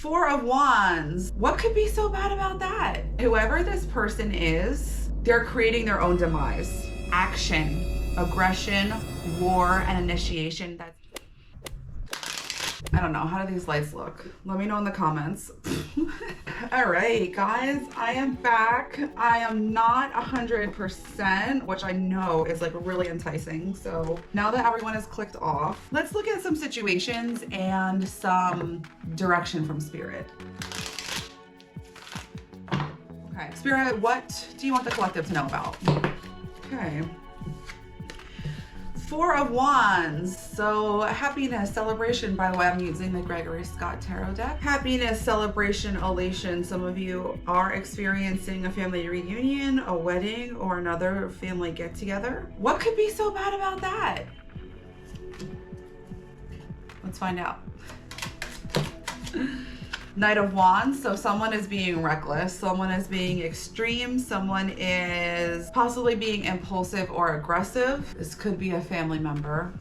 Four of Wands. What could be so bad about that? Whoever this person is, they're creating their own demise. Action, aggression, war, and initiation. That's I don't know. How do these lights look? Let me know in the comments. All right, guys, I am back. I am not 100%, which I know is like really enticing. So now that everyone has clicked off, let's look at some situations and some direction from Spirit. Okay, Spirit, what do you want the collective to know about? Okay. Four of Wands. So happiness, celebration. By the way, I'm using the Gregory Tarot deck. Happiness, celebration, elation. Some of you are experiencing a family reunion, a wedding, or another family get together. What could be so bad about that? Let's find out. Knight of Wands. So someone is being reckless, someone is being extreme, someone is possibly being impulsive or aggressive. This could be a family member.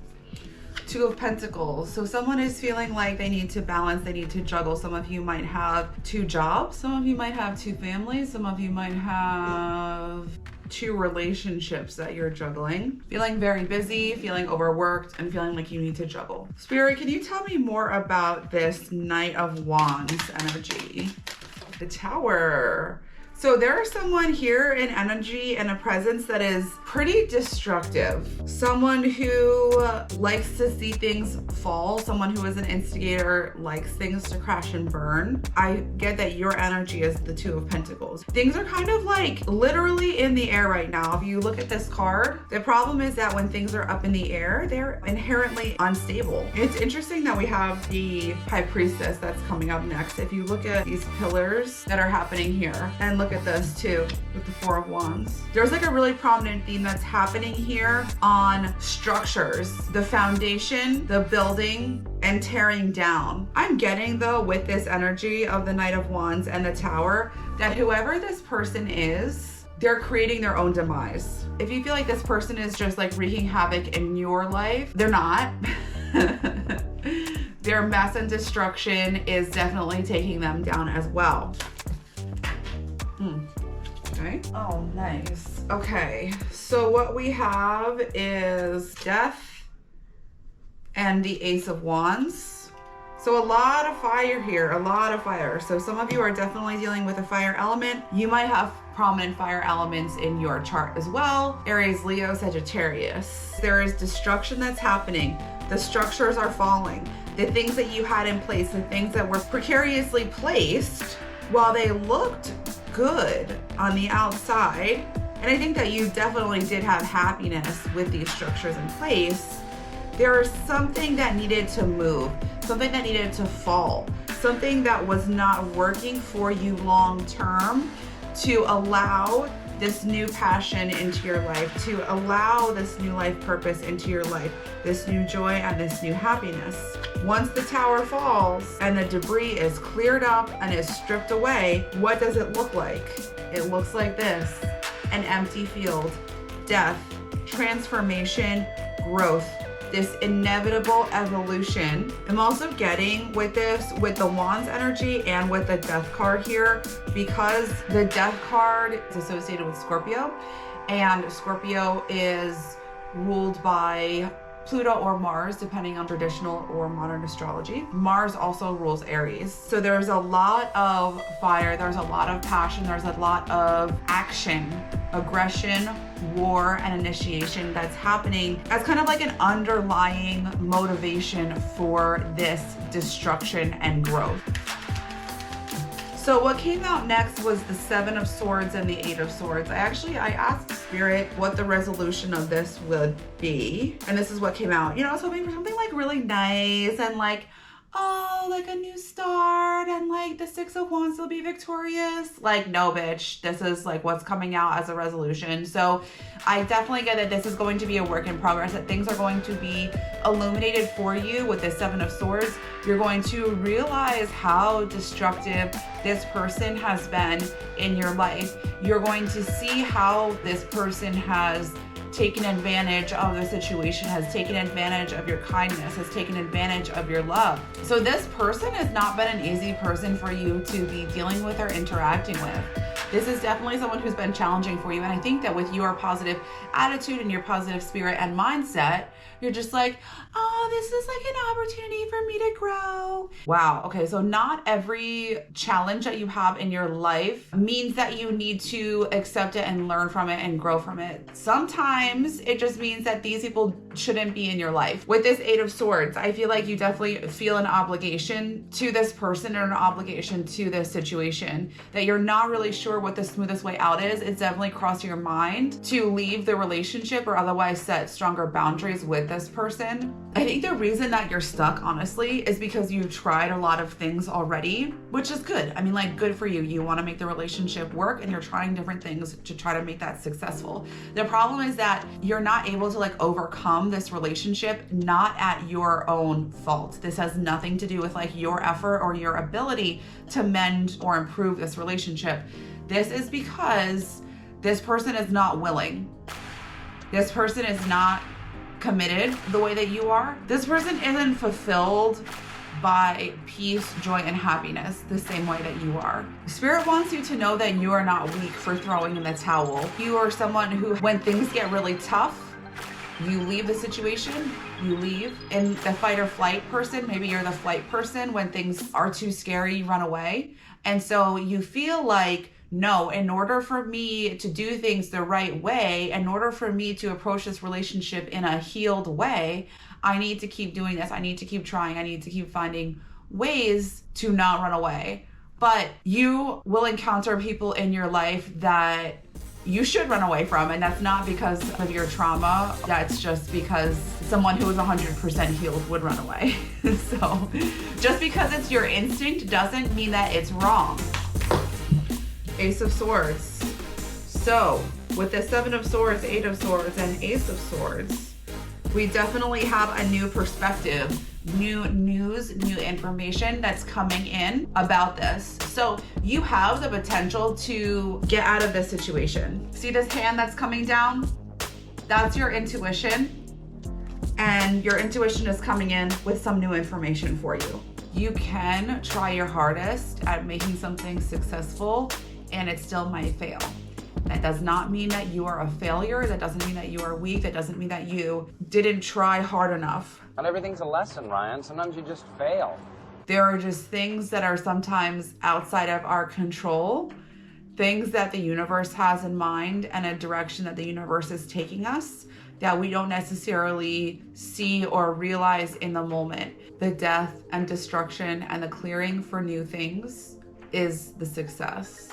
Two of Pentacles. So someone is feeling like they need to balance, they need to juggle. Some of you might have two jobs, some of you might have two families, some of you might have two relationships that you're juggling. Feeling very busy, feeling overworked, and feeling like you need to juggle. Spirit, can you tell me more about this Knight of Wands energy? The Tower. So there is someone here in energy and a presence that is pretty destructive. Someone who likes to see things fall. Someone who is an instigator, likes things to crash and burn. I get that your energy is the Two of Pentacles. Things are kind of like literally in the air right now. If you look at this card, the problem is that when things are up in the air, they're inherently unstable. It's interesting that we have the High Priestess that's coming up next. If you look at these pillars that are happening here and look at this too with the Four of Wands. There's like a really prominent theme that's happening here on structures, the foundation, the building, and tearing down. I'm getting though with this energy of the Knight of Wands and the Tower that whoever this person is, they're creating their own demise. If you feel like this person is just like wreaking havoc in your life, they're not. Their mess and destruction is definitely taking them down as well. Okay. Oh, nice. Okay, so what we have is Death and the Ace of Wands. So a lot of fire here, a lot of fire. So some of you are definitely dealing with a fire element. You might have prominent fire elements in your chart as well. Aries, Leo, Sagittarius. There is destruction that's happening. The structures are falling. The things that you had in place, the things that were precariously placed, while they looked good on the outside, and I think that you definitely did have happiness with these structures in place, there was something that needed to move, something that needed to fall, something that was not working for you long term to allow this new passion into your life, to allow this new life purpose into your life, this new joy and this new happiness. Once the tower falls and the debris is cleared up and is stripped away, what does it look like? It looks like this: an empty field, death, transformation, growth, this inevitable evolution. I'm also getting with this, with the Wands energy and with the Death card here, because the Death card is associated with Scorpio, and Scorpio is ruled by Pluto or Mars, depending on traditional or modern astrology. Mars also rules Aries. So there's a lot of fire, there's a lot of passion, there's a lot of action, aggression, war, and initiation that's happening as kind of like an underlying motivation for this destruction and growth. So what came out next was the Seven of Swords and the Eight of Swords. I asked Spirit what the resolution of this would be, and this is what came out. You know, I was hoping for something like really nice and like, oh, like a new start, and like the Six of Wands will be victorious. Like, no, bitch, this is like what's coming out as a resolution. So I definitely get that this is going to be a work in progress, that things are going to be illuminated for you with the Seven of Swords. You're going to realize how destructive this person has been in your life. You're going to see how this person has taken advantage of the situation, has taken advantage of your kindness, has taken advantage of your love. So this person has not been an easy person for you to be dealing with or interacting with. This is definitely someone who's been challenging for you. And I think that with your positive attitude and your positive spirit and mindset, you're just like, oh, this is like an opportunity for me to grow. Wow. Okay. So not every challenge that you have in your life means that you need to accept it and learn from it and grow from it. Sometimes it just means that these people shouldn't be in your life. With this Eight of Swords, I feel like you definitely feel an obligation to this person or an obligation to this situation that you're not really sure what the smoothest way out is. It's definitely crossed your mind to leave the relationship or otherwise set stronger boundaries with this person. I think the reason that you're stuck, honestly, is because you've tried a lot of things already, which is good. I mean, like, good for you. You want to make the relationship work and you're trying different things to try to make that successful. The problem is that you're not able to like overcome this relationship, not at your own fault. This has nothing to do with like your effort or your ability to mend or improve this relationship. This is because this person is not willing. This person is not committed the way that you are. This person isn't fulfilled by peace, joy, and happiness the same way that you are. Spirit wants you to know that you are not weak for throwing in the towel. You are someone who, when things get really tough, you leave the situation, you leave. And the fight or flight person, maybe you're the flight person. When things are too scary, you run away. And so you feel like, no, in order for me to do things the right way, in order for me to approach this relationship in a healed way, I need to keep doing this. I need to keep trying. I need to keep finding ways to not run away. But you will encounter people in your life that you should run away from. And that's not because of your trauma. That's just because someone who is 100% healed would run away. So just because it's your instinct doesn't mean that it's wrong. Ace of Swords. So with the Seven of Swords, Eight of Swords, and Ace of Swords, we definitely have a new perspective, new news, new information that's coming in about this. So you have the potential to get out of this situation. See this hand that's coming down? That's your intuition. And your intuition is coming in with some new information for you. You can try your hardest at making something successful, and it still might fail. That does not mean that you are a failure. That doesn't mean that you are weak. That doesn't mean that you didn't try hard enough. Not everything's a lesson, Ryan. Sometimes you just fail. There are just things that are sometimes outside of our control, things that the universe has in mind and a direction that the universe is taking us that we don't necessarily see or realize in the moment. The death and destruction and the clearing for new things is the success.